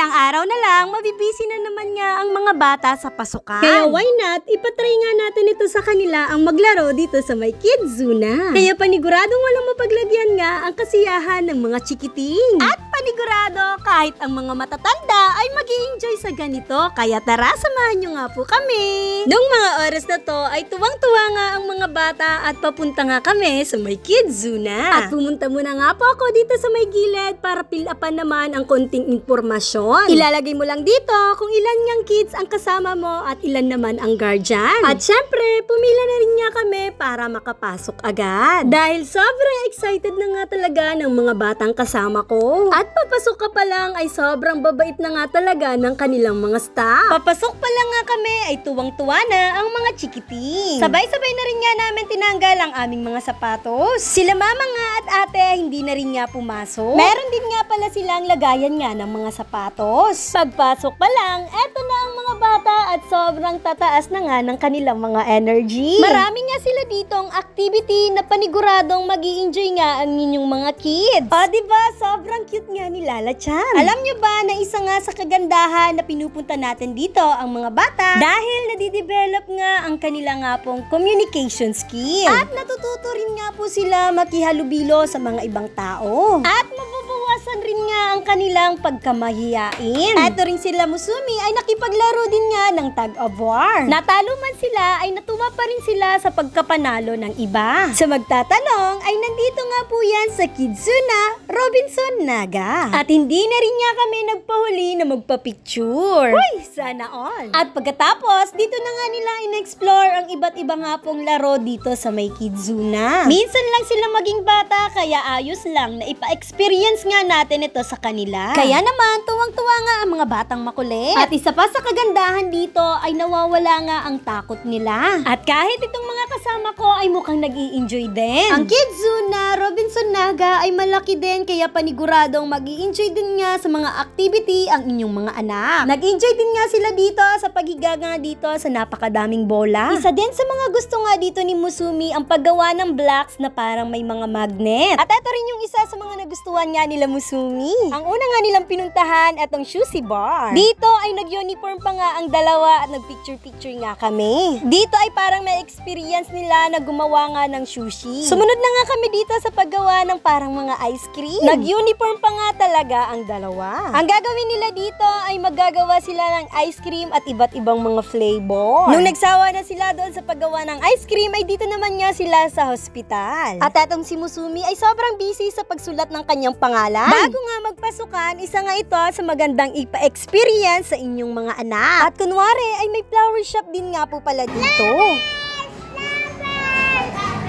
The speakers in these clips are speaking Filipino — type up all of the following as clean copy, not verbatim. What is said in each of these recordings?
Ilang araw na lang, mabibisi na naman nga ang mga bata sa pasukan. Kaya why not, ipatry nga natin ito sa kanila ang maglaro dito sa may Kids Zoo na. Kaya paniguradong walang mapaglagyan nga ang kasiyahan ng mga chikiting. At panigurado, kahit ang mga matatanda ay mag-i-enjoy sa ganito. Kaya tara, samahan nyo nga po kami. Noong mga oras na to ay tuwang-tuwa nga ang mga bata at papunta nga kami sa may Kids Zoo na. At pumunta muna nga po ako dito sa may gilid para fill-upan naman ang konting impormasyon. Ilalagay mo lang dito kung ilan niyang kids ang kasama mo at ilan naman ang guardian. At syempre, pumila na rin niya kami para makapasok agad. Dahil sobrang excited na nga talaga ng mga batang kasama ko. At papasok ka pa lang ay sobrang babait na nga talaga ng kanilang mga staff. Papasok pa lang nga kami ay tuwang-tuwa na ang mga chikiting. Sabay-sabay na rin nga namin tinanggal ang aming mga sapatos. Sila mama nga at ate hindi na rin nga pumasok. Meron din nga pala silang lagayan nga ng mga sapatos. Pagpasok pa lang, eto na ang mga bata at sobrang tataas na nga ng kanilang mga energy. Marami nga sila ditong activity na paniguradong mag-i-enjoy nga ang inyong mga kids. O diba, sobrang cute nga ni Lala Chan. Alam nyo ba na isa nga sa kagandahan na pinupunta natin dito ang mga bata dahil nadidevelop nga ang kanila nga pong communication skill. At natututo rin nga po sila makihalubilo sa mga ibang tao. At mababawasan rin nga ang kanilang pagkamahiyain. Eto rin sila Musumi ay nakipaglaro din nga ng tag of war. Natalo man sila ay natuwa pa rin sila sa pagkapanalo ng iba. Sa magtatanong ay nandito nga po yan sa Kids Zoo na Robinson Naga. At hindi na rin nga kami nagpahuli na magpa-picture. Uy, sana all. At pagkatapos, dito na nga nila in-explore ang iba't iba nga pong laro dito sa may Kids Zoo na. Minsan lang sila maging bata kaya ayos lang na ipa-experience nga natin ito sa kanila. Kaya naman, tuwang-tuwa nga ang mga batang makulit. At isa pa sa kagandahan dito ay nawawala nga ang takot nila. At kahit itong mga kasama ko ay mukhang nag-i-enjoy din. Ang Kids Zoo na Robinson Naga ay malaki din kaya paniguradong mag-i-enjoy din nga sa mga activity ang inyong mga anak. Nag-enjoy din nga sila dito sa paghiga nga dito sa napakadaming bola. Isa din sa mga gusto nga dito ni Musumi ang paggawa ng blocks na parang may mga magnet. At ito rin yung isa sa mga nagustuhan nga nila Musumi. Ang una nga nilang pinuntahan etong Sushi Bar. Dito ay nag-uniform pa nga ang dalawa at nag-picture-picture nga kami. Dito ay parang may experience nila na gumawa nga ng sushi. Sumunod na nga kami dito sa paggawa ng parang mga ice cream. Nag-uniform pa nga talaga ang dalawa. Ang gagawin nila dito ay maggagawa sila ng ice cream at iba't ibang mga flavor. Nung nagsawa na sila doon sa paggawa ng ice cream ay dito naman nga sila sa hospital. At etong si Musumi ay sobrang busy sa pagsulat ng kanyang pangalan. Bago nga magpasukan, isa nga ito sa magandang ipa-experience sa inyong mga anak. At kunwari ay may flower shop din nga po pala dito.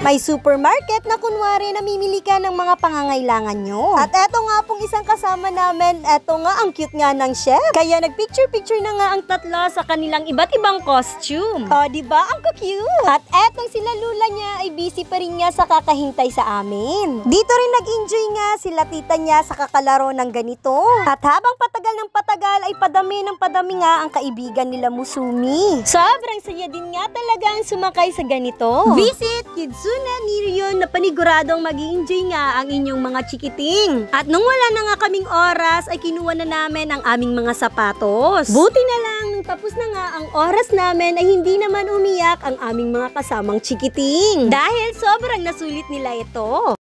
May supermarket na kunwari namimili ka ng mga pangangailangan nyo. At eto nga pong isang kasama namin, eto nga ang cute nga ng chef. Kaya nagpicture-picture na nga ang tatlo sa kanilang iba't ibang costume. O diba? Ang cute! At etong sila lula niya ay busy pa rin nga sa kakahintay sa amin. Dito rin nag-enjoy nga sila tita niya sa kakalaro ng ganito. At habang patagal ng patagal ay padami ng padami nga ang kaibigan nila Musumi. Sobrang saya din nga talaga ang sumakay sa ganito. Visit Kids Zoo na Nirion na paniguradong mag-i-enjoy nga ang inyong mga chikiting. At nung wala na nga kaming oras ay kinuha na namin ang aming mga sapatos. Buti na lang nung tapos na nga ang oras namin ay hindi naman umiyak ang aming mga kasamang chikiting. Dahil sobrang nasulit nila ito.